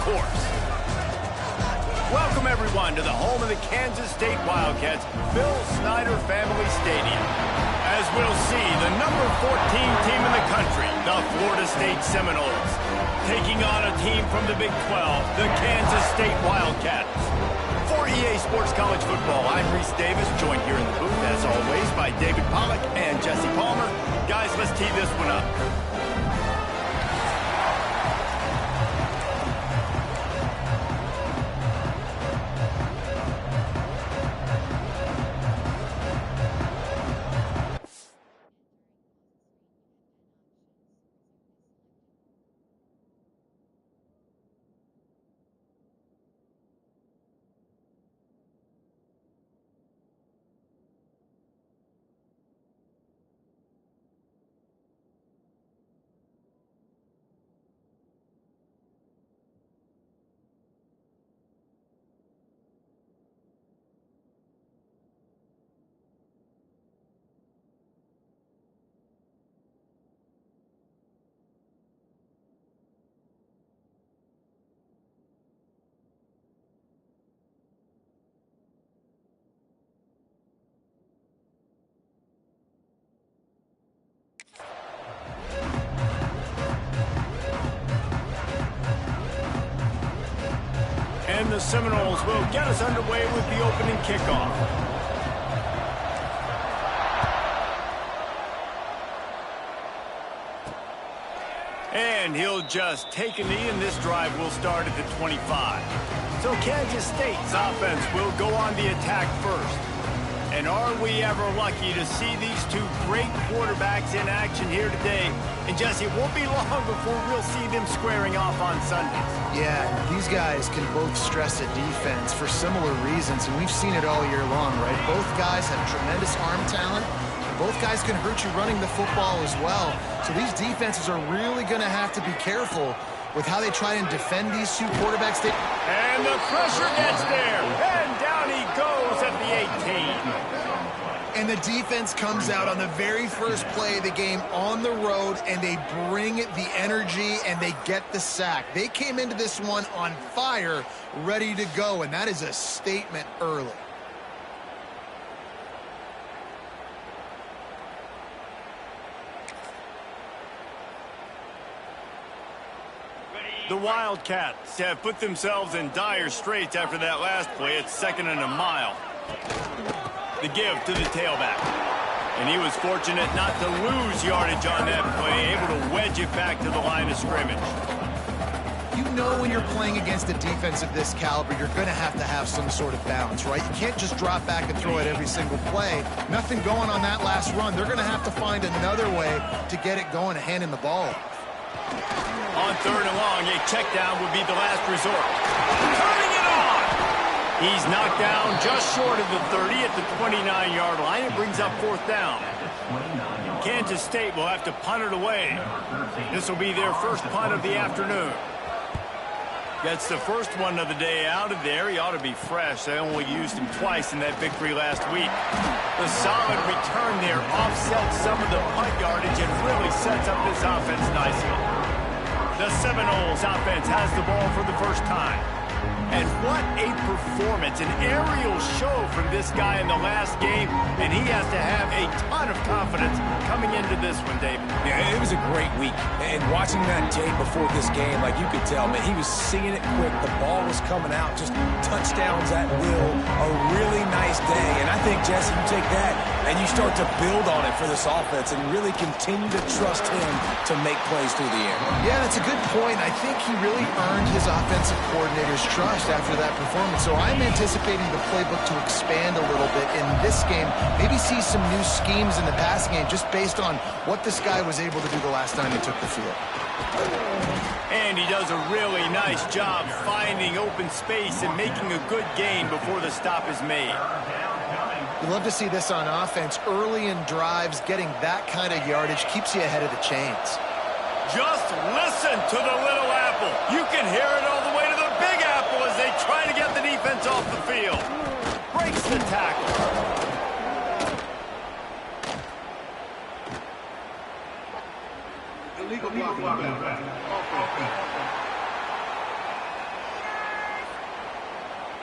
course. Welcome, everyone, to the home of the Kansas State Wildcats, Bill Snyder Family Stadium. As we'll see, the number 14 team in the country, the Florida State Seminoles, taking on a team from the Big 12, the Kansas State Wildcats. For EA Sports College Football, I'm Reese Davis, joined here in the booth, as always, by David Pollack and Jesse Palmer. Guys, let's tee this one up. And the Seminoles will get us underway with the opening kickoff. And he'll just take a knee, and this drive will start at the 25. So Kansas State's offense will go on the attack first. And are we ever lucky to see these two great quarterbacks in action here today? And Jesse, it won't be long before we'll see them squaring off on Sundays. Yeah, these guys can both stress a defense for similar reasons, and we've seen it all year long, right? Both guys have tremendous arm talent. Both guys can hurt you running the football as well. So these defenses are really going to have to be careful with how they try and defend these two quarterbacks. And the pressure gets there, and down he goes at the 18. And the defense comes out on the very first play of the game on the road, and they bring the energy, and they get the sack. They came into this one on fire, ready to go, and that is a statement early. The Wildcats have put themselves in dire straits after that last play. It's 2nd and a mile. The give to the tailback. And he was fortunate not to lose yardage on that play, able to wedge it back to the line of scrimmage. You know when you're playing against a defense of this caliber, you're going to have some sort of balance, right? You can't just drop back and throw it every single play. Nothing going on that last run. They're going to have to find another way to get it going and handing the ball. On 3rd and long, a check down would be the last resort. Turning it on! He's knocked down just short of the 30 at the 29-yard line. It brings up 4th down. Kansas State will have to punt it away. This will be their first punt of the afternoon. Gets the first one of the day out of there. He ought to be fresh. They only used him twice in that victory last week. The solid return there offsets some of the punt yardage and really sets up this offense nicely. The Seminoles offense has the ball for the first time. And what a performance, an aerial show from this guy in the last game, and he has to have a ton of confidence coming into this one, David. Yeah, it was a great week, and watching that tape before this game, like you could tell, man, he was seeing it quick. The ball was coming out, just touchdowns at will. A really nice day, and I think, Jesse, you take that and you start to build on it for this offense and really continue to trust him to make plays through the air. Yeah, that's a good point. I think he really earned his offensive coordinator's trust after that performance. So I'm anticipating the playbook to expand a little bit in this game. Maybe see some new schemes in the passing game just based on what this guy was able to do the last time he took the field. And he does a really nice job finding open space and making a good gain before the stop is made. You love to see this on offense. Early in drives, getting that kind of yardage keeps you ahead of the chains. Just listen to the little apple. You can hear it all the way to the big apple as they try to get the defense off the field. Breaks the tackle.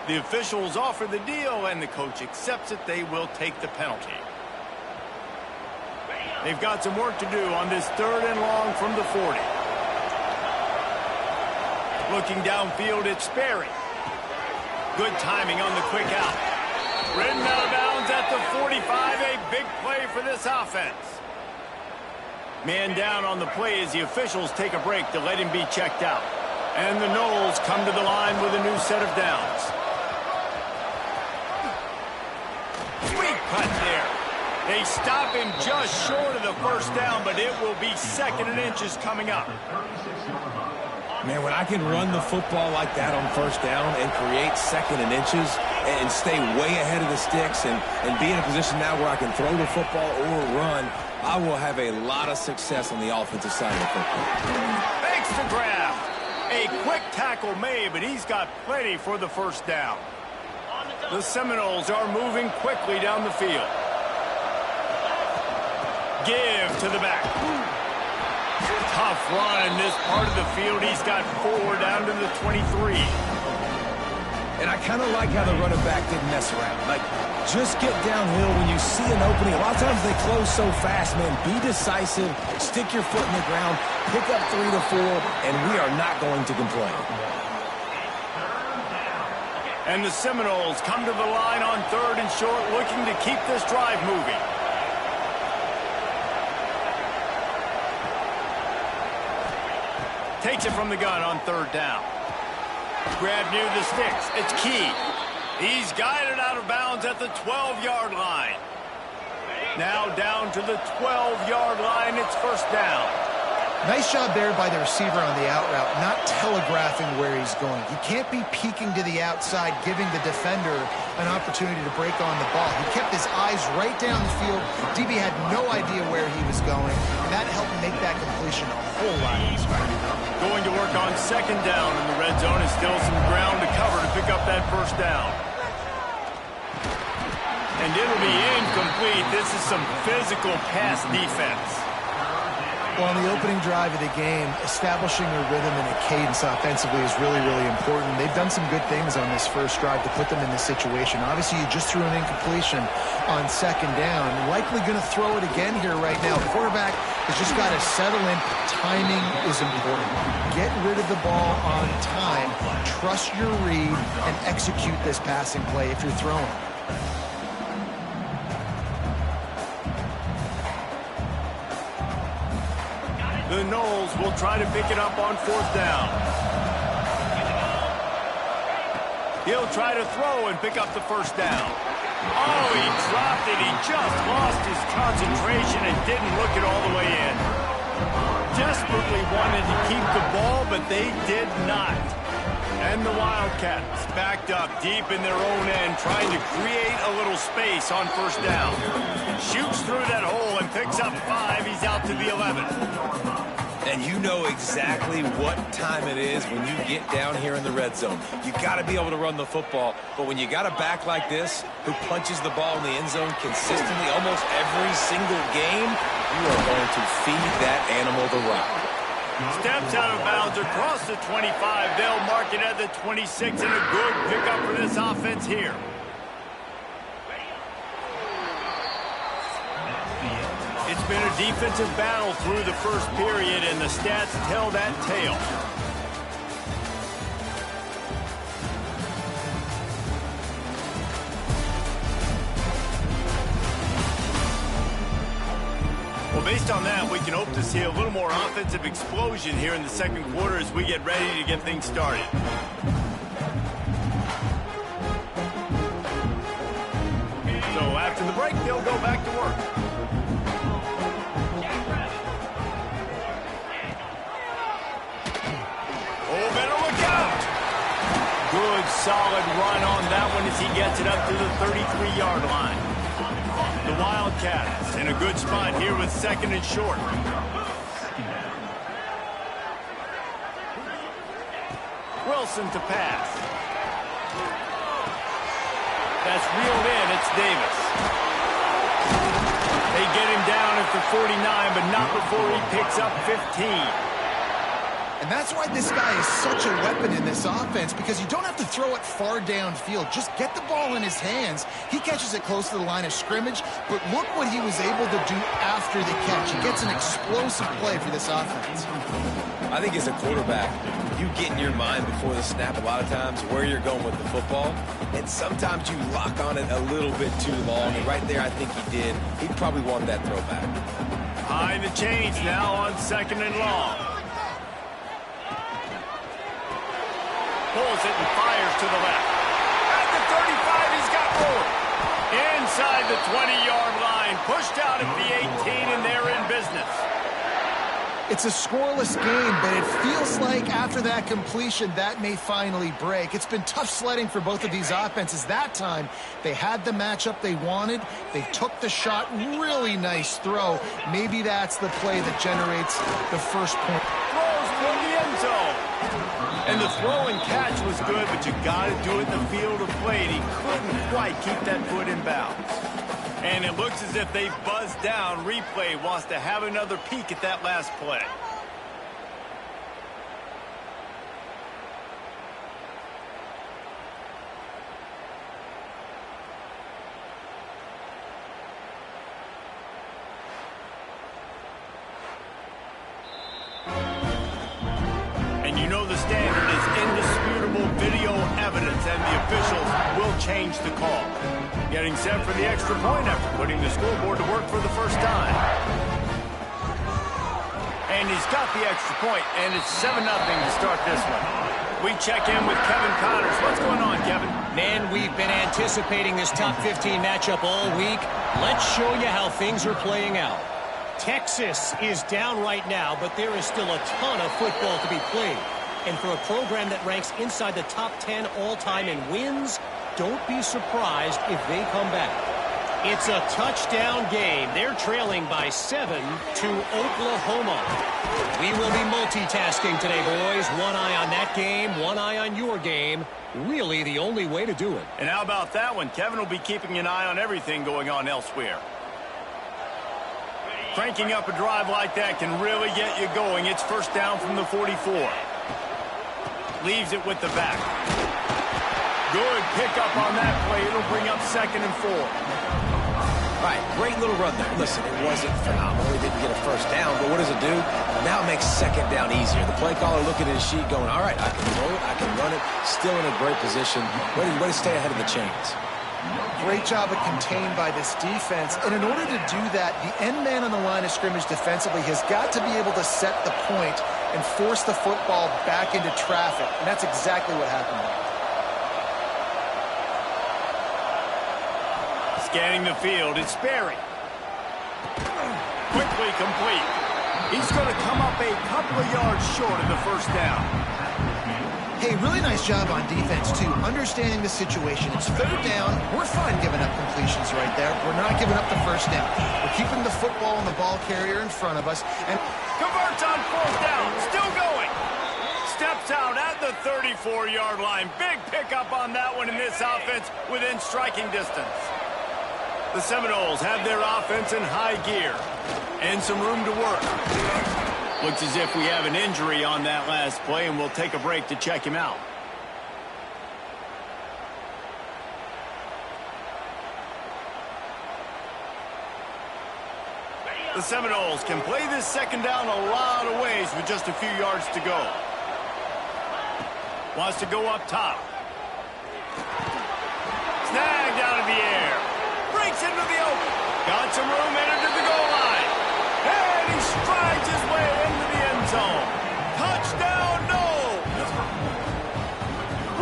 The officials offer the deal, and the coach accepts it. They will take the penalty. They've got some work to do on this 3rd and long from the 40. Looking downfield, it's Sperry. Good timing on the quick out. Ridden out of bounds at the 45. A big play for this offense. Man down on the play as the officials take a break to let him be checked out. And the Noles come to the line with a new set of downs. Sweet cut there. They stop him just short of the first down, but it will be 2nd and inches coming up. Man, when I can run the football like that on 1st down and create 2nd and inches and stay way ahead of the sticks and be in a position now where I can throw the football or run, I will have a lot of success on the offensive side of the football. Thanks to Graff. A quick tackle made, but he's got plenty for the 1st down. The Seminoles are moving quickly down the field. Give to the back. Tough run in this part of the field. He's got 4 down to the 23. And I kind of like how the running back didn't mess around. Like, just get downhill when you see an opening. A lot of times they close so fast, man. Be decisive, stick your foot in the ground, pick up 3 to 4, and we are not going to complain. And the Seminoles come to the line on 3rd and short, looking to keep this drive moving. Takes it from the gun on 3rd down. Grab near the sticks. It's Key. He's guided out of bounds at the 12-yard line. Now down to the 12-yard line. It's 1st down. Nice job there by the receiver on the out route, not telegraphing where he's going. He can't be peeking to the outside, giving the defender an opportunity to break on the ball. He kept his eyes right down the field. DB had no idea where he was going. That helped make that completion a whole lot easier. Going to work on 2nd down in the red zone. Is still some ground to cover to pick up that 1st down. And it'll be incomplete. This is some physical pass defense. Well, on the opening drive of the game, establishing a rhythm and a cadence offensively is really, really important. They've done some good things on this 1st drive to put them in this situation. Obviously, you just threw an incompletion on 2nd down. Likely going to throw it again here right now. The quarterback has just got to settle in. Timing is important. Get rid of the ball on time. Trust your read and execute this passing play if you're throwing. The Noles will try to pick it up on 4th down. He'll try to throw and pick up the 1st down. Oh, he dropped it. He just lost his concentration and didn't look it all the way in. Desperately wanted to keep the ball, but they did not. And the Wildcats backed up deep in their own end, trying to create a little space on 1st down. Shoots through that hole and picks up 5. He's out to the 11. And you know exactly what time it is when you get down here in the red zone. You got to be able to run the football, but when you got a back like this who punches the ball in the end zone consistently almost every single game, you are going to feed that animal the rock. Steps out of bounds across the 25. They'll mark it at the 26, and a good pickup for this offense here. It's been a defensive battle through the 1st period, and the stats tell that tale. Well, based on that, we can hope to see a little more offensive explosion here in the 2nd quarter as we get ready to get things started. So after the break, they'll go back to work. Good, solid run on that one as he gets it up to the 33-yard line. The Wildcats in a good spot here with 2nd and short. Wilson to pass. That's reeled in. It's Davis. They get him down at the 49, but not before he picks up 15. And that's why this guy is such a weapon in this offense, because you don't have to throw it far downfield. Just get the ball in his hands. He catches it close to the line of scrimmage, but look what he was able to do after the catch. He gets an explosive play for this offense. I think as a quarterback, you get in your mind before the snap a lot of times where you're going with the football, and sometimes you lock on it a little bit too long, and right there I think he did. He probably wanted that throwback. High in the chains now on 2nd and long. Pulls it and fires to the left. At the 35, he's got room. Inside the 20-yard line, pushed out at the 18, and they're in business. It's a scoreless game, but it feels like after that completion, that may finally break. It's been tough sledding for both of these offenses. That time, they had the matchup they wanted. They took the shot. Really nice throw. Maybe that's the play that generates the first point. Throws for the end zone. And the throw and catch was good, but you got to do it in the field of play. And he couldn't quite keep that foot in bounds. And it looks as if they buzzed down. Replay wants to have another peek at that last play. And you know the standard is indisputable video evidence, and the officials will change the call. Getting set for the extra point after putting the scoreboard to work for the first time. And he's got the extra point, and it's 7-0 to start this one. We check in with Kevin Connors. What's going on, Kevin? Man, we've been anticipating this top 15 matchup all week. Let's show you how things are playing out. Texas is down right now, but there is still a ton of football to be played. And for a program that ranks inside the top 10 all-time in wins, don't be surprised if they come back. It's a touchdown game. They're trailing by 7 to Oklahoma. We will be multitasking today, boys. One eye on that game, one eye on your game. Really the only way to do it. And how about that one? Kevin will be keeping an eye on everything going on elsewhere. Cranking up a drive like that can really get you going. It's first down from the 44. Leaves it with the back. Good pickup on that play. It'll bring up 2nd and 4. All right, great little run there. Listen, it wasn't phenomenal. He didn't get a first down, but what does it do? Now it makes 2nd down easier. The play caller looking at his sheet going, all right, I can throw it, I can run it. Still in a great position. Way to stay ahead of the chains. Great job of contained by this defense. And in order to do that, the end man on the line of scrimmage defensively has got to be able to set the point and force the football back into traffic. And that's exactly what happened. Scanning the field, it's Sperry. Quickly complete. He's going to come up a couple of yards short of the first down. Hey, really nice job on defense, too, understanding the situation. It's 3rd down. We're fine giving up completions right there. We're not giving up the first down. We're keeping the football and the ball carrier in front of us. And converts on 4th down. Still going. Steps out at the 34-yard line. Big pickup on that one in this offense within striking distance. The Seminoles have their offense in high gear and some room to work. Looks as if we have an injury on that last play, and we'll take a break to check him out. The Seminoles can play this 2nd down a lot of ways with just a few yards to go. Wants to go up top. Snagged out of the air. Breaks into the open. Got some room, entered to the goal line. And he strides his way into the end zone. Touchdown, no!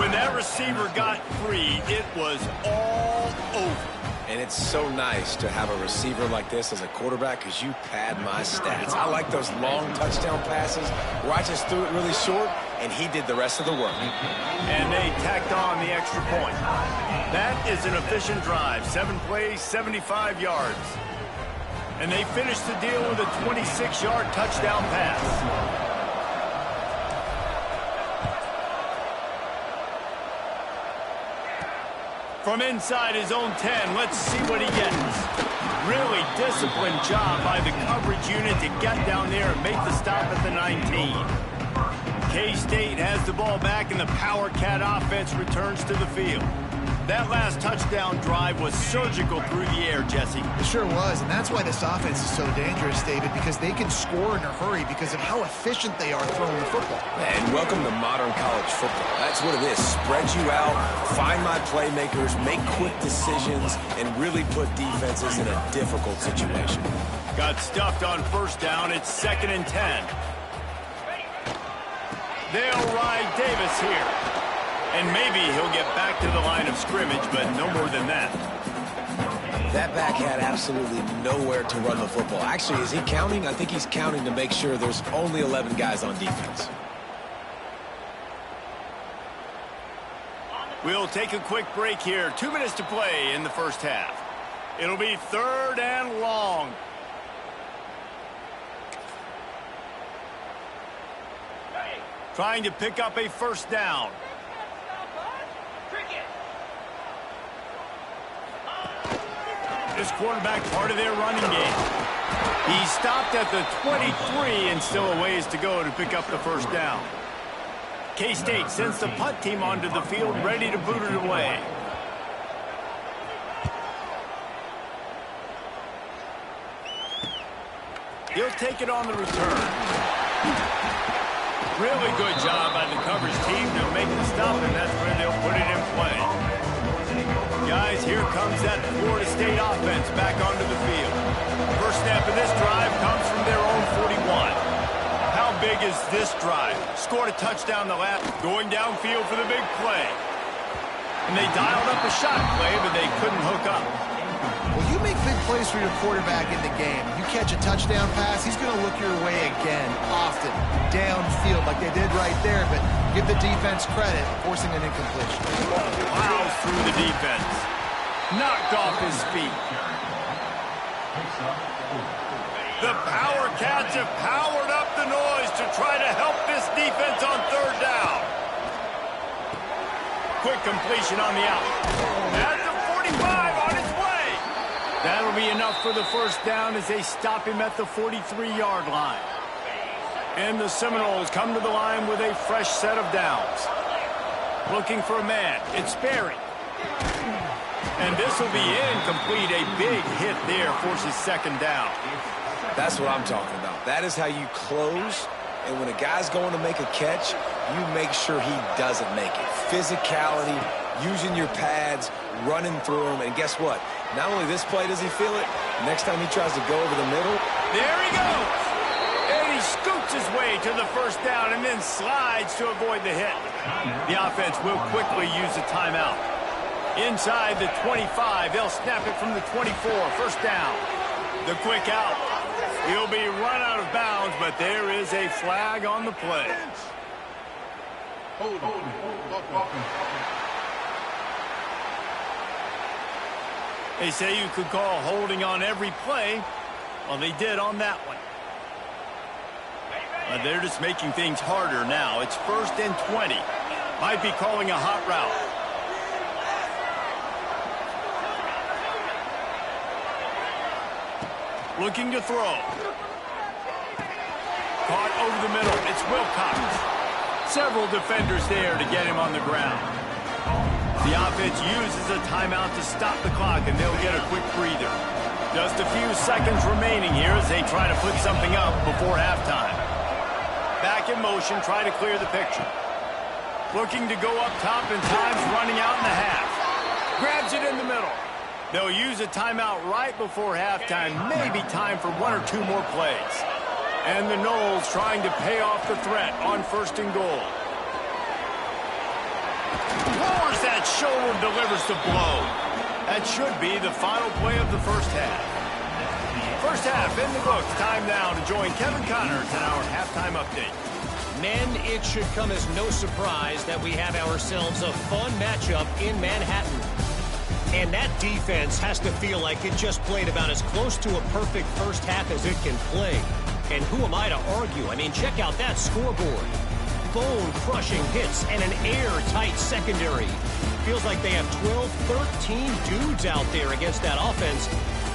When that receiver got free, it was all over. And it's so nice to have a receiver like this as a quarterback because you pad my stats. I like those long touchdown passes where I just threw it really short and he did the rest of the work. And they tacked on the extra point. That is an efficient drive. 7 plays, 75 yards. And they finished the deal with a 26-yard touchdown pass. From inside his own 10, let's see what he gets. Really disciplined job by the coverage unit to get down there and make the stop at the 19. K-State has the ball back, and the Power Cat offense returns to the field. That last touchdown drive was surgical through the air, Jesse. It sure was, and that's why this offense is so dangerous, David, because they can score in a hurry because of how efficient they are throwing the football. And welcome to modern college football. That's what it is. Spread you out, find my playmakers, make quick decisions, and really put defenses in a difficult situation. Got stuffed on first down. It's 2nd and 10. They'll ride Davis here. And maybe he'll get back to the line of scrimmage, but no more than that. That back had absolutely nowhere to run the football. Actually, is he counting? I think he's counting to make sure there's only 11 guys on defense. We'll take a quick break here. 2 minutes to play in the first half. It'll be 3rd and long. Trying to pick up a first down. This quarterback part of their running game. He stopped at the 23 and still a ways to go to pick up the first down. K-State sends the punt team onto the field, ready to boot it away. He'll take it on the return. Really good job by the coverage team to make the stop, and that's where they'll put it in play. Guys, here comes that Florida State offense back onto the field. First snap of this drive comes from their own 41. How big is this drive? Scored a touchdown the last, going downfield for the big play. And they dialed up a shot play, but they couldn't hook up. Well, you make big plays for your quarterback in the game. You catch a touchdown pass, he's going to look your way again, often, downfield like they did right there, but give the defense credit, forcing an incompletion. Plows through the defense. Knocked off his feet. The Power Cats have powered up the noise to try to help this defense on 3rd down. Quick completion on the out. At the 45 on its way. That'll be enough for the first down as they stop him at the 43-yard line. And the Seminoles come to the line with a fresh set of downs. Looking for a man. It's Sperry. And this will be incomplete. A big hit there forces 2nd down. That's what I'm talking about. That is how you close. And when a guy's going to make a catch, you make sure he doesn't make it. Physicality, using your pads, running through them. And guess what? Not only this play does he feel it, next time he tries to go over the middle. There he goes. And he scoots his way to the first down and then slides to avoid the hit. The offense will quickly use a timeout. Inside the 25, they'll snap it from the 24. First down. The quick out. He'll be run out of bounds, but there is a flag on the play. They say you could call holding on every play. Well, they did on that one. But they're just making things harder now. It's 1st and 20. Might be calling a hot route. Looking to throw. Caught over the middle. It's Wilcox. Several defenders there to get him on the ground. The offense uses a timeout to stop the clock, and they'll get a quick breather. Just a few seconds remaining here as they try to put something up before halftime. Back in motion, try to clear the picture. Looking to go up top, and time's running out in the half. Grabs it in the middle. They'll use a timeout right before halftime. Maybe time for 1 or 2 more plays. And the Noles trying to pay off the threat on 1st and goal. Lowers that shoulder, delivers the blow. That should be the final play of the first half. First half in the books. Time now to join Kevin Connors in our halftime update. Men, it should come as no surprise that we have ourselves a fun matchup in Manhattan. And that defense has to feel like it just played about as close to a perfect first half as it can play. And who am I to argue? I mean, check out that scoreboard. Bone-crushing hits and an airtight secondary. Feels like they have 12, 13 dudes out there against that offense,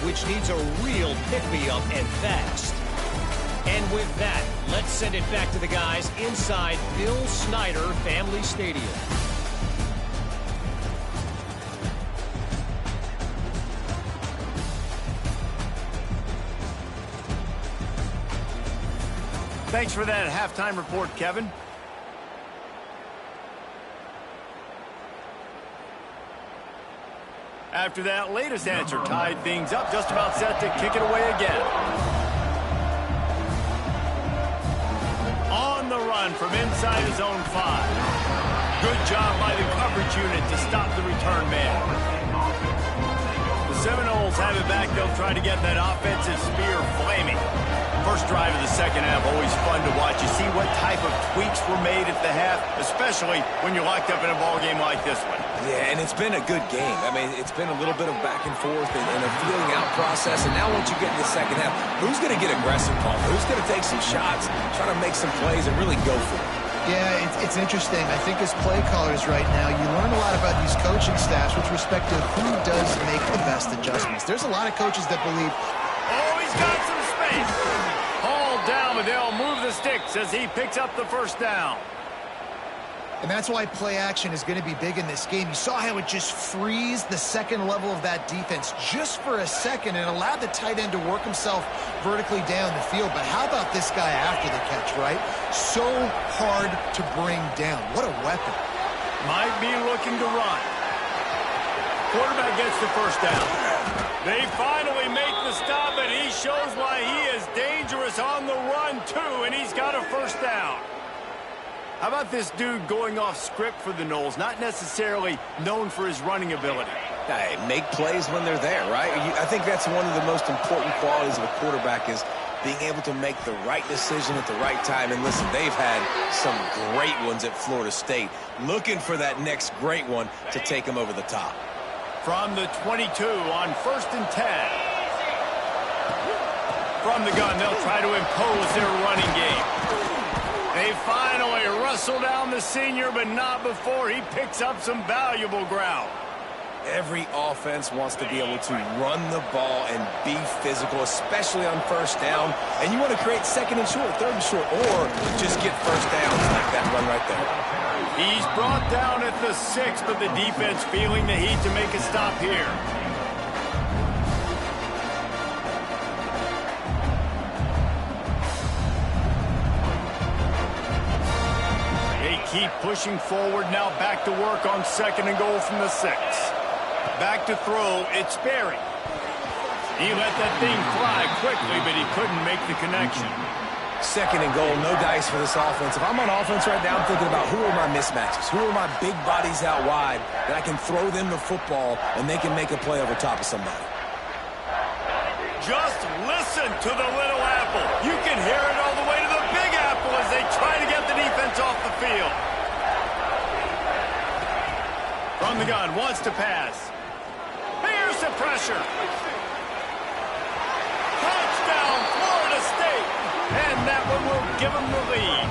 which needs a real pick-me-up and fast. And with that, let's send it back to the guys inside Bill Snyder Family Stadium. Thanks for that halftime report, Kevin. After that latest answer tied things up, just about set to kick it away again. On the run from inside his own 5. Good job by the coverage unit to stop the return man. The Seminoles have it back. They'll try to get that offensive spear flaming. First drive of the second half, always fun to watch. You see what type of tweaks were made at the half, especially when you're locked up in a ball game like this one. Yeah, and it's been a good game. I mean, it's been a little bit of back and forth and a feeling out process. And now once you get in the second half, who's going to get aggressive, Paul? Who's going to take some shots, try to make some plays, and really go for it? Yeah, it's interesting. I think as play callers right now, you learn a lot about these coaching staffs with respect to who does make the best adjustments. There's a lot of coaches that believe, oh, he's got some space. Hauled down, but they'll move the sticks as he picks up the first down. and that's why play action is going to be big in this game. You saw how it just frees the second level of that defense just for a second and allowed the tight end to work himself vertically down the field. But how about this guy after the catch, right? So hard to bring down. What a weapon. Might be looking to run. Quarterback gets the first down. They finally make the stop, and he shows why he is dangerous on the run, too, and he's got a first down. How about this dude going off script for the Noles, not necessarily known for his running ability? Hey, make plays when they're there, right? I think that's one of the most important qualities of a quarterback is being able to make the right decision at the right time. And listen, they've had some great ones at Florida State. Looking for that next great one to take them over the top. From the 22 on 1st and 10. From the gun, they'll try to impose their running game. They finally wrestle down the senior, but not before he picks up some valuable ground. Every offense wants to be able to run the ball and be physical, especially on first down. And you want to create second and short, third and short, or just get first downs like that run right there. He's brought down at the 6, but the defense feeling the heat to make a stop here. They keep pushing forward, now back to work on 2nd and goal from the 6. Back to throw, it's Berry. He let that thing fly quickly, but he couldn't make the connection. 2nd and goal, no dice for this offense. If I'm on offense right now, I'm thinking about who are my mismatches? Who are my big bodies out wide that I can throw them the football and they can make a play over top of somebody? Just listen to the little apple. You can hear it all the way to the big apple as they try to get the defense off the field. From the gun, wants to pass. Here's the pressure. Touchdown, Florida State. And that one will give them the lead.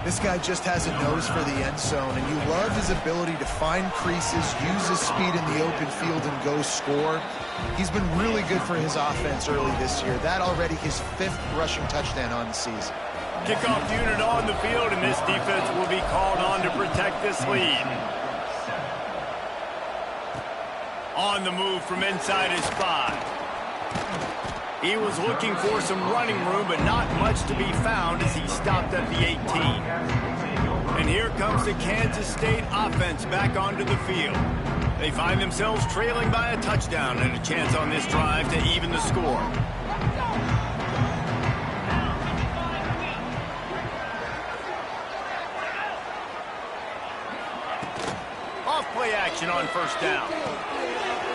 This guy just has a nose for the end zone, and you love his ability to find creases, use his speed in the open field, and go score. He's been really good for his offense early this year. That already his 5th rushing touchdown on the season. Kickoff unit on the field, and this defense will be called on to protect this lead. On the move from inside his 5. He was looking for some running room, but not much to be found as he stopped at the 18. And here comes the Kansas State offense back onto the field. They find themselves trailing by a touchdown and a chance on this drive to even the score. Off play action on 1st down.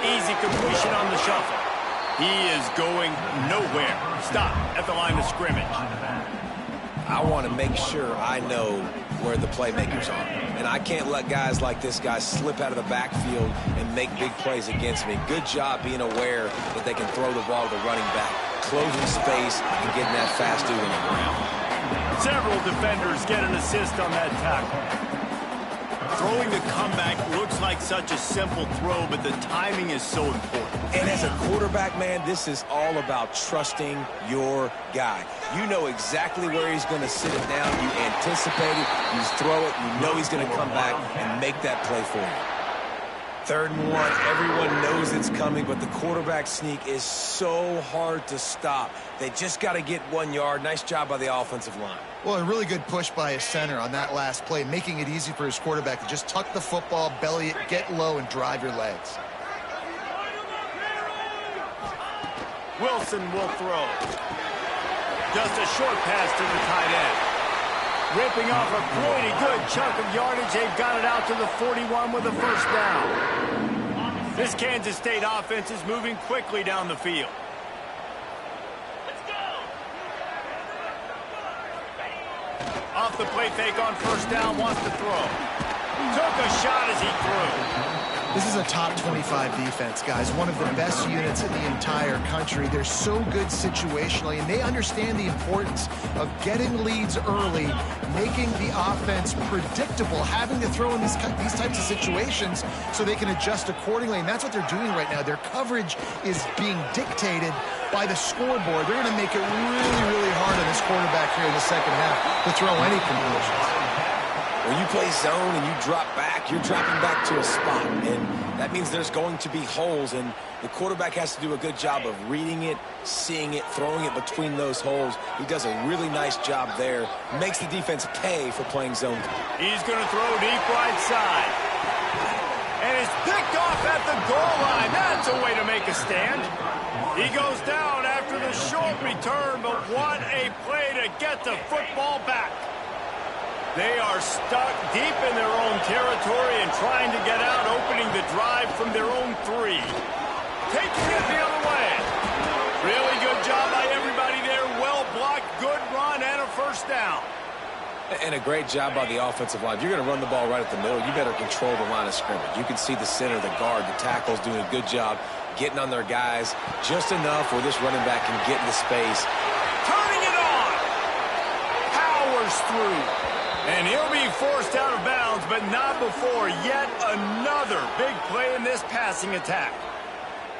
Easy completion on the shuffle. He is going nowhere. Stop at the line of scrimmage. I want to make sure I know where the playmakers are. And I can't let guys like this guy slip out of the backfield and make big plays against me. Good job being aware that they can throw the ball to the running back, closing space and getting that fast dude on the ground. Several defenders get an assist on that tackle. Throwing the comeback looks like such a simple throw, but the timing is so important. And as a quarterback, man, this is all about trusting your guy. You know exactly where he's going to sit it down. You anticipate it. You throw it. You know he's going to come back and make that play for you. 3rd and 1. Everyone knows it's coming, but the quarterback sneak is so hard to stop. They just got to get 1 yard. Nice job by the offensive line. Well, a really good push by his center on that last play, making it easy for his quarterback to just tuck the football, belly it, get low, and drive your legs. Wilson will throw. Just a short pass to the tight end. Ripping off a pretty good chunk of yardage. They've got it out to the 41 with a first down. This Kansas State offense is moving quickly down the field. Off the play fake on first down, wants to throw. Took a shot as he threw. This is a top 25 defense, guys. One of the best units in the entire country. They're so good situationally, and they understand the importance of getting leads early, making the offense predictable, having to throw in these types of situations so they can adjust accordingly, and that's what they're doing right now. Their coverage is being dictated by the scoreboard. They're going to make it really, really hard on this quarterback here in the second half to throw any completions. When you play zone and you drop back, you're dropping back to a spot, and that means there's going to be holes, and the quarterback has to do a good job of reading it, seeing it, throwing it between those holes. He does a really nice job there. Makes the defense pay for playing zone. He's going to throw deep right side. And it's picked off at the goal line. That's a way to make a stand. He goes down after the short return, but what a play to get the football back. They are stuck deep in their own territory and trying to get out, opening the drive from their own 3. Taking it the other way. Really good job by everybody there. Well blocked, good run, and a first down. And a great job by the offensive line. If you're going to run the ball right at the middle, you better control the line of scrimmage. You can see the center, the guard, the tackles doing a good job getting on their guys just enough where this running back can get into space. Turning it on. Powers through. And he'll be forced out of bounds, but not before yet another big play in this passing attack.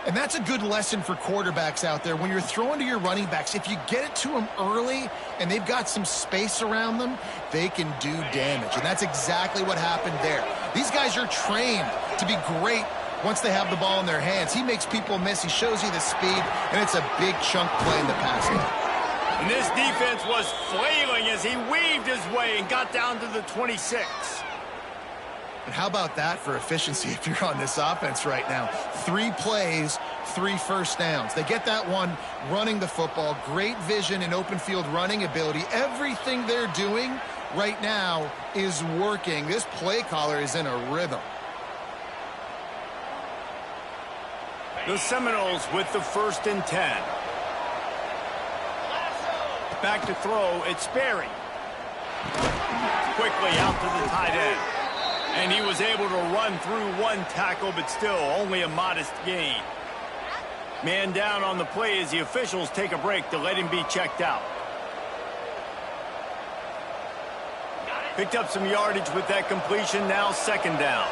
And that's a good lesson for quarterbacks out there. When you're throwing to your running backs, if you get it to them early and they've got some space around them, they can do damage. And that's exactly what happened there. These guys are trained to be great once they have the ball in their hands. He makes people miss. He shows you the speed, and it's a big chunk play in the passing. And this defense was flailing as he weaved his way and got down to the 26. And how about that for efficiency if you're on this offense right now? 3 plays, 3 first downs. They get that one running the football. Great vision and open field running ability. Everything they're doing right now is working. This play caller is in a rhythm. The Seminoles with the 1st and 10. Back to throw, it's Sperry. Quickly out to the tight end. And he was able to run through 1 tackle, but still only a modest gain. Man down on the play as the officials take a break to let him be checked out. Picked up some yardage with that completion, now 2nd down.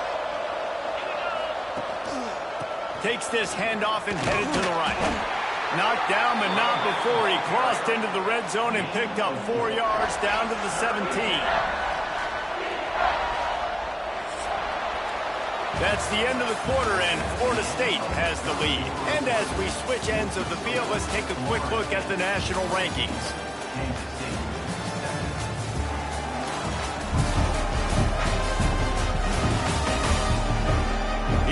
Takes this handoff and headed to the right. Knocked down, but not before he crossed into the red zone and picked up 4 yards down to the 17. That's the end of the quarter, and Florida State has the lead. And as we switch ends of the field, let's take a quick look at the national rankings.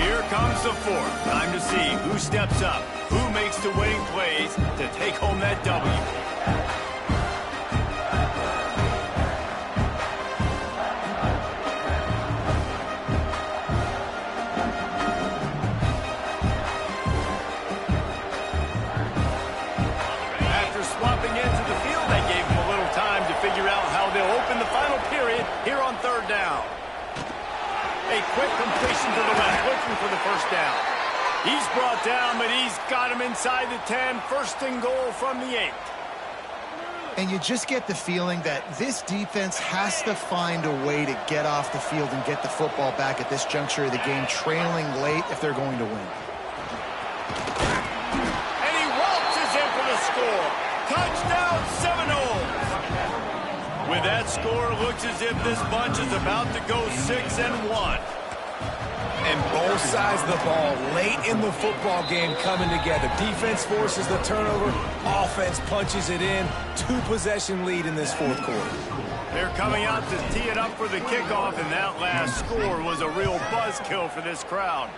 Here comes the 4th. Time to see who steps up, who makes the winning plays to take home that W. After swapping into the field, they gave him a little time to figure out how they'll open the final period here on 3rd down. A quick completion to the left, looking for the first down. He's brought down, but he's got him inside the 10. 1st and goal from the 8. And you just get the feeling that this defense has to find a way to get off the field and get the football back at this juncture of the game, trailing late if they're going to win. And he waltzes in for the score. Touchdown Seminoles. With that score, it looks as if this bunch is about to go 6-1. And both sides of the ball late in the football game coming together. Defense forces the turnover. Offense punches it in. 2-possession lead in this fourth quarter. They're coming out to tee it up for the kickoff, and that last score was a real buzzkill for this crowd.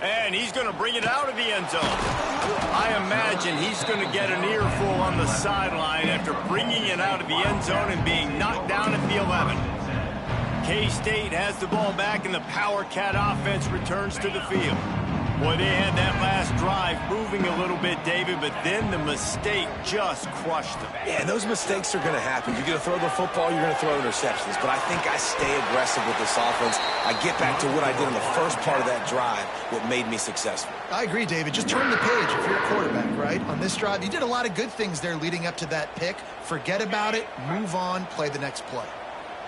And he's going to bring it out of the end zone. I imagine he's going to get an earful on the sideline after bringing it out of the end zone and being knocked down at the 11. K-State has the ball back, and the Power Cat offense returns to the field. Boy, they had that last drive moving a little bit, David, but then the mistake just crushed them. Yeah, those mistakes are going to happen. You're going to throw the football, you're going to throw interceptions. But I think I stay aggressive with this offense. I get back to what I did in the first part of that drive, what made me successful. I agree, David. Just turn the page if you're a quarterback, right? On this drive, you did a lot of good things there leading up to that pick. Forget about it, move on, play the next play.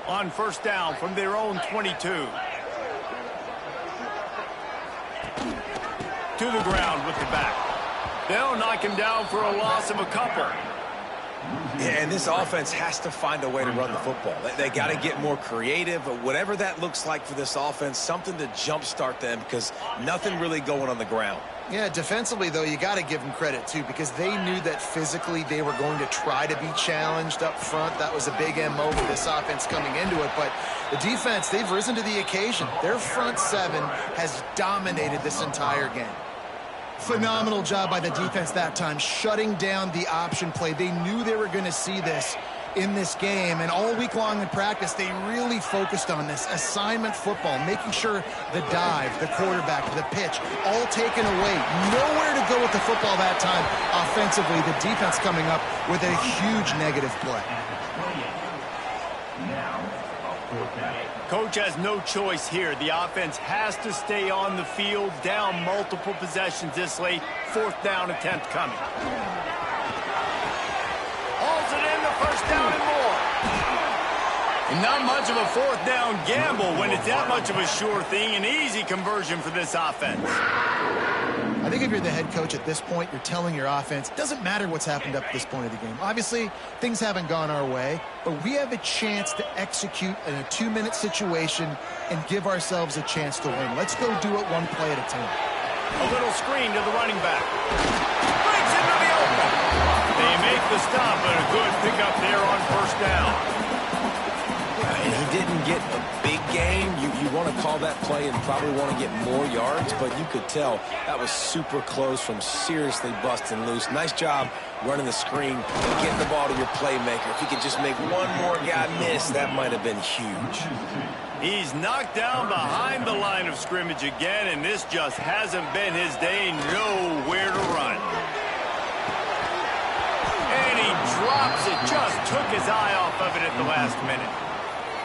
On first down from their own 22. To the ground with the back. They'll knock him down for a loss of a couple. Yeah, and this offense has to find a way to run the football. They got to get more creative, but whatever that looks like for this offense, something to jumpstart them because nothing really going on the ground. Yeah, defensively, though, you got to give them credit, too, because they knew that physically they were going to try to be challenged up front. That was a big MO for this offense coming into it. But the defense, they've risen to the occasion. Their front seven has dominated this entire game. Phenomenal job by the defense that time, shutting down the option play. They knew they were going to see this in this game, and all week long in practice, they really focused on this assignment football, making sure the dive, the quarterback, the pitch, all taken away. Nowhere to go with the football that time offensively. The defense coming up with a huge negative play. Coach has no choice here. The offense has to stay on the field, down multiple possessions this late. Fourth down attempt coming. Hauls it in, the first down and more. And not much of a fourth down gamble when it's that much of a sure thing. An easy conversion for this offense. I think if you're the head coach at this point, you're telling your offense, it doesn't matter what's happened up to this point of the game. Obviously, things haven't gone our way, but we have a chance to execute in a 2-minute situation and give ourselves a chance to win. Let's go do it one play at a time. A little screen to the running back. Breaks into the open. They make the stop, but a good pickup there on first down. And he didn't get a big gain. You want to call that play and probably want to get more yards, but you could tell that was super close from seriously busting loose. Nice job running the screen and getting the ball to your playmaker. If he could just make one more guy miss, that might have been huge. He's knocked down behind the line of scrimmage again, and this just hasn't been his day. Nowhere to run. And he drops it. Just took his eye off of it at the last minute.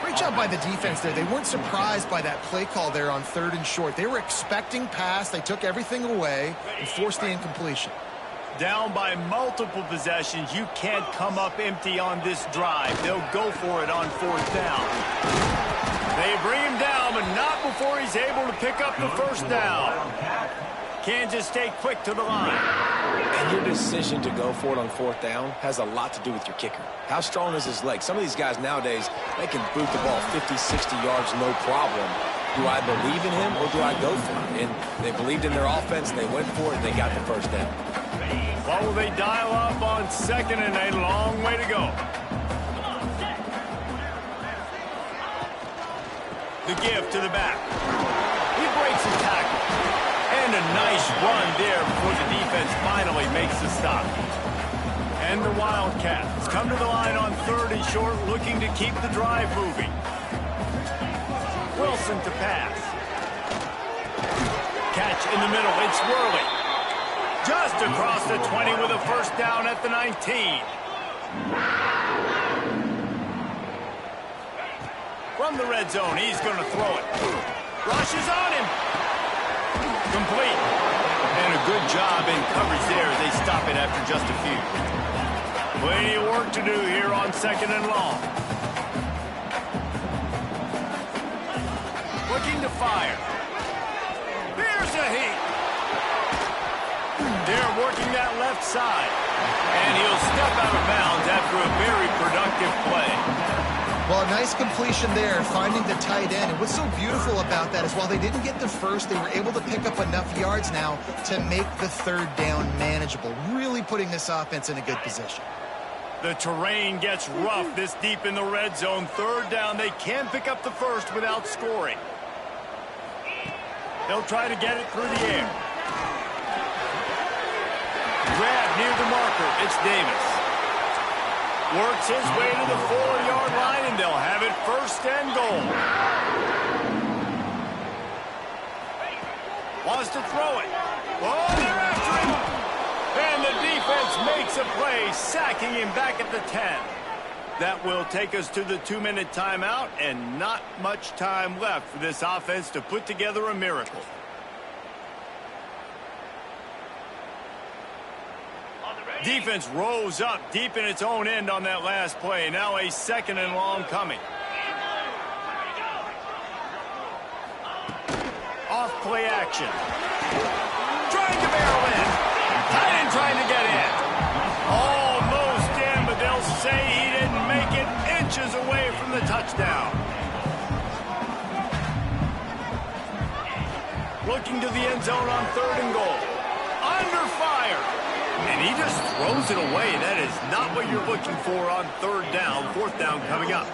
Great job by the defense there. They weren't surprised by that play call there on 3rd and short. They were expecting pass. They took everything away and forced the incompletion. Down by multiple possessions. You can't come up empty on this drive. They'll go for it on 4th down. They bring him down, but not before he's able to pick up the first down. Kansas State quick to the line. And your decision to go for it on 4th down has a lot to do with your kicker. How strong is his leg? Some of these guys nowadays, they can boot the ball 50, 60 yards, no problem. Do I believe in him or do I go for it? And they believed in their offense, they went for it, and they got the first down. What will they dial up on 2nd and a long way to go? The give to the back. He breaks the tackle. And a nice run there before the defense finally makes the stop. And the Wildcats come to the line on 3rd and short, looking to keep the drive moving. Wilson to pass. Catch in the middle. It's Worley. Just across the 20 with a first down at the 19. From the red zone, he's going to throw it. Rushes on him. Complete. And a good job in coverage there as they stop it after just a few. Plenty of work to do here on 2nd and long. Looking to fire. There's a heat. They're working that left side. And he'll step out of bounds after a very productive play. Well, a nice completion there, finding the tight end. And what's so beautiful about that is while they didn't get the first, they were able to pick up enough yards now to make the 3rd down manageable, really putting this offense in a good position. The terrain gets rough this deep in the red zone. 3rd down, they can pick up the first without scoring. They'll try to get it through the air. Grab near the marker. It's Davis. Works his way to the 4-yard line, and they'll have it 1st and goal. Wants to throw it. Oh, they're after him. And the defense makes a play, sacking him back at the 10. That will take us to the 2-minute timeout, and not much time left for this offense to put together a miracle. Defense rose up deep in its own end on that last play. Now a 2nd and long coming. Off play action. Trying to barrel in. Tight end trying to get in. Almost in, but they'll say he didn't make it, inches away from the touchdown. Looking to the end zone on 3rd and goal. Under fire. And he just throws it away. That is not what you're looking for on 3rd down. 4th down coming up.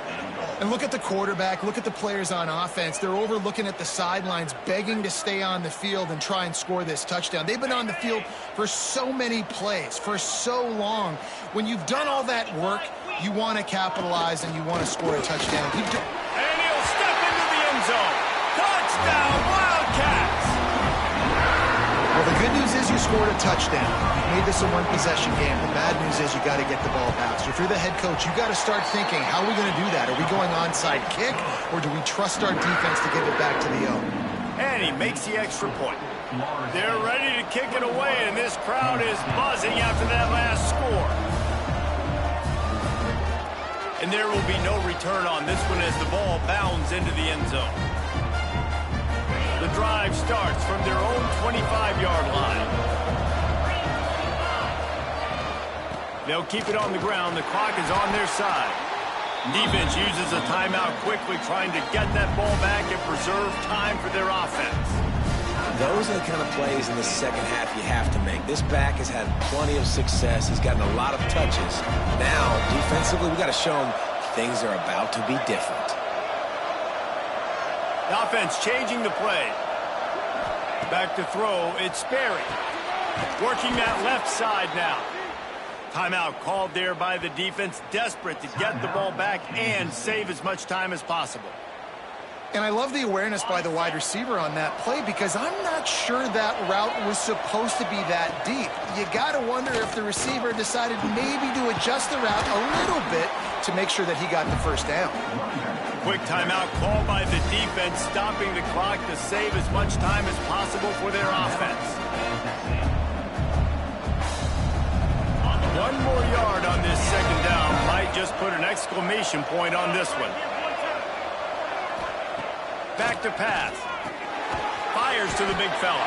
And look at the quarterback. Look at the players on offense. They're over looking at the sidelines, begging to stay on the field and try and score this touchdown. They've been on the field for so many plays, for so long. When you've done all that work, you want to capitalize and you want to score a touchdown. And he'll step into the end zone. Touchdown, Wildcats! Well, the good news is you scored a touchdown. You made this a one-possession game. The bad news is you got to get the ball back. So if you're the head coach, you got to start thinking, how are we going to do that? Are we going onside kick, or do we trust our defense to give it back to the O? And he makes the extra point. They're ready to kick it away, and this crowd is buzzing after that last score. And there will be no return on this one as the ball bounds into the end zone. The drive starts from their own 25-yard line. They'll keep it on the ground. The clock is on their side. Defense uses a timeout quickly, trying to get that ball back and preserve time for their offense. Those are the kind of plays in the second half you have to make. This back has had plenty of success. He's gotten a lot of touches. Now, defensively, we got to show him things are about to be different. The offense changing the play. Back to throw, it's Sperry. Working that left side now. Timeout called there by the defense, desperate to get the ball back and save as much time as possible. And I love the awareness by the wide receiver on that play because I'm not sure that route was supposed to be that deep. You got to wonder if the receiver decided maybe to adjust the route a little bit to make sure that he got the 1st down. Quick timeout called by the defense, stopping the clock to save as much time as possible for their offense. 1 more yard on this 2nd down might just put an exclamation point on this one. Back to pass. Fires to the big fella.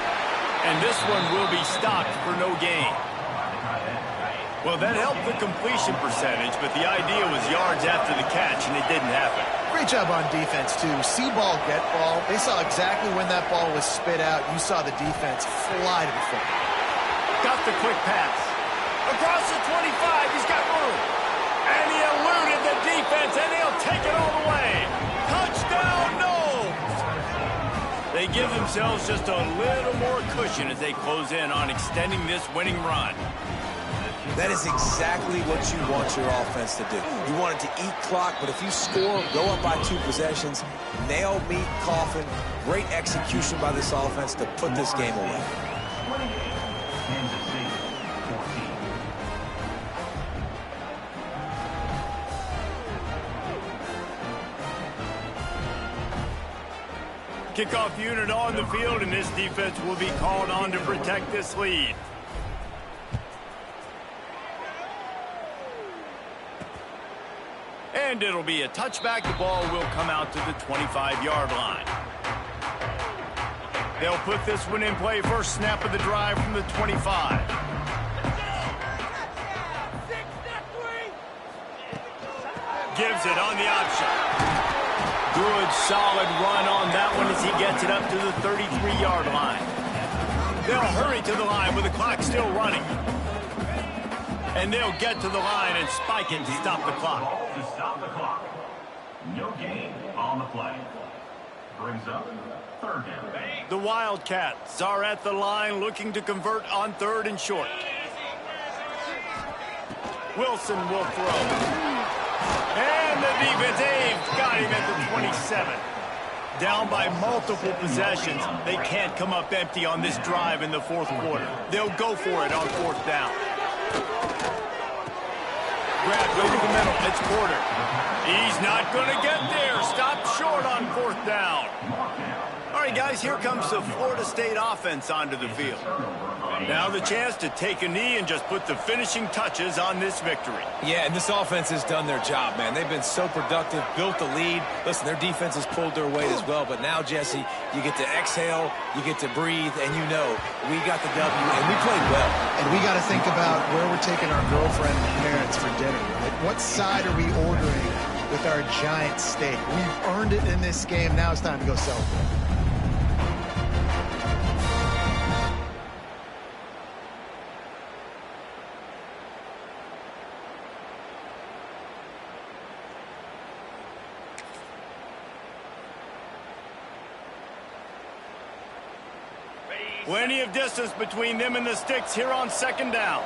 And this one will be stopped for no gain. Well, that helped the completion percentage, but the idea was yards after the catch, and it didn't happen. Great job on defense, too. See ball, get ball. They saw exactly when that ball was spit out. You saw the defense fly to the football. Got the quick pass. Across the 25, he's got room. And he eluded the defense, and he'll take it all the way. Touchdown, no! They give themselves just a little more cushion as they close in on extending this winning run. That is exactly what you want your offense to do. You want it to eat clock, but if you score, go up by 2 possessions, nail meat coffin, great execution by this offense to put this game away. Kickoff unit on the field, and this defense will be called on to protect this lead. And it'll be a touchback. The ball will come out to the 25-yard line. They'll put this one in play. First snap of the drive from the 25. Gives it on the option. Good, solid run on that one as he gets it up to the 33-yard line. They'll hurry to the line with the clock still running. And they'll get to the line and spike it to stop the clock. To stop the clock. No gain on the play. Brings up third down. The Wildcats are at the line looking to convert on third and short. Wilson will throw. And the defense got him at the 27. Down by multiple possessions. They can't come up empty on this drive in the fourth quarter. They'll go for it on fourth down. Grab over the middle. It's Porter. He's not going to get there. Stopped short on fourth down. All right, guys, here comes the Florida State offense onto the field. Now the chance to take a knee and just put the finishing touches on this victory. Yeah, and this offense has done their job, man. They've been so productive, built the lead. Listen, their defense has pulled their weight as well. But now, Jesse, you get to exhale, you get to breathe, and you know we got the W, and we played well. And we got to think about where we're taking our girlfriend and parents for dinner, right? What side are we ordering with our giant steak? We've earned it in this game. Now it's time to go celebrate. Plenty of distance between them and the sticks here on second down.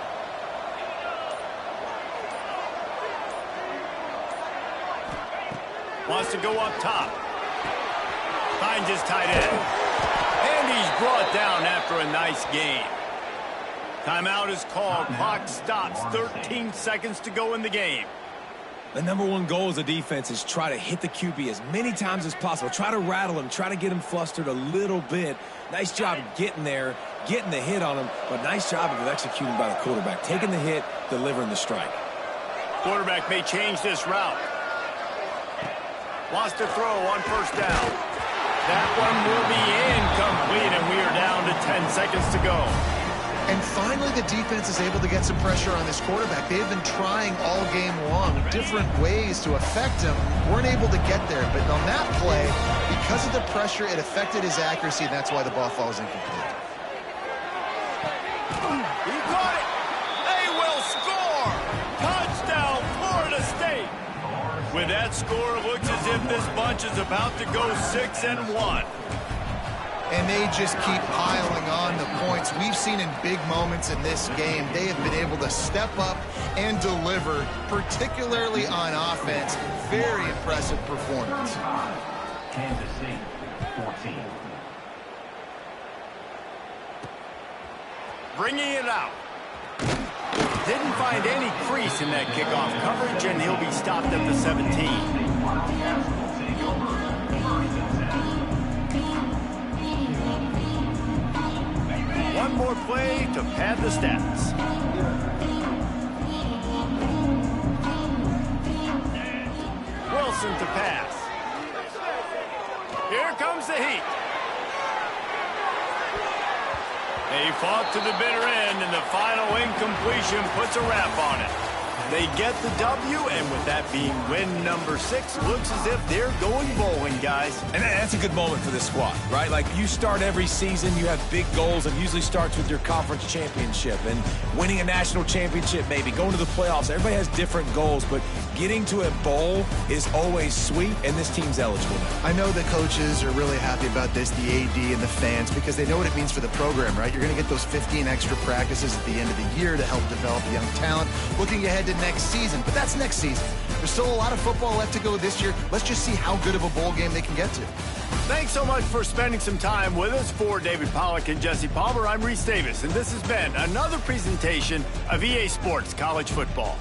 Wants to go up top. Finds his tight end. And he's brought down after a nice gain. Timeout is called. Clock stops. 13 seconds to go in the game. The number one goal as a defense is try to hit the QB as many times as possible. Try to rattle him. Try to get him flustered a little bit. Nice job getting there, getting the hit on him, but nice job of executing by the quarterback. Taking the hit, delivering the strike. Quarterback may change this route. Wants to throw on first down. That one will be incomplete, and we are down to 10 seconds to go. And finally, the defense is able to get some pressure on this quarterback. They've been trying all game long different ways to affect him. Weren't able to get there, but on that play, because of the pressure, it affected his accuracy, and that's why the ball falls incomplete. He caught it. They will score. Touchdown, Florida State. With that score, it looks as if this bunch is about to go 6-1. And they just keep piling on the points. We've seen in big moments in this game, they have been able to step up and deliver, particularly on offense. Very impressive performance. Kansas City, 14. Bringing it out. Didn't find any crease in that kickoff coverage, and he'll be stopped at the 17. One more play to pad the stats. Wilson to pass. Here comes the heat. They fought to the bitter end, and the final incompletion puts a wrap on it. They get the W, and with that being win number 6, looks as if they're going bowling, guys. And that's a good moment for this squad, right? Like, you start every season, you have big goals. It usually starts with your conference championship and winning a national championship, maybe going to the playoffs. Everybody has different goals, but getting to a bowl is always sweet, and this team's eligible now. I know the coaches are really happy about this, the AD and the fans, because they know what it means for the program, right? You're going to get those 15 extra practices at the end of the year to help develop young talent. Looking ahead to next season, but that's next season. There's still a lot of football left to go this year. Let's just see how good of a bowl game they can get to. Thanks so much for spending some time with us. For David Pollack and Jesse Palmer, I'm Reese Davis, and this has been another presentation of EA Sports College Football.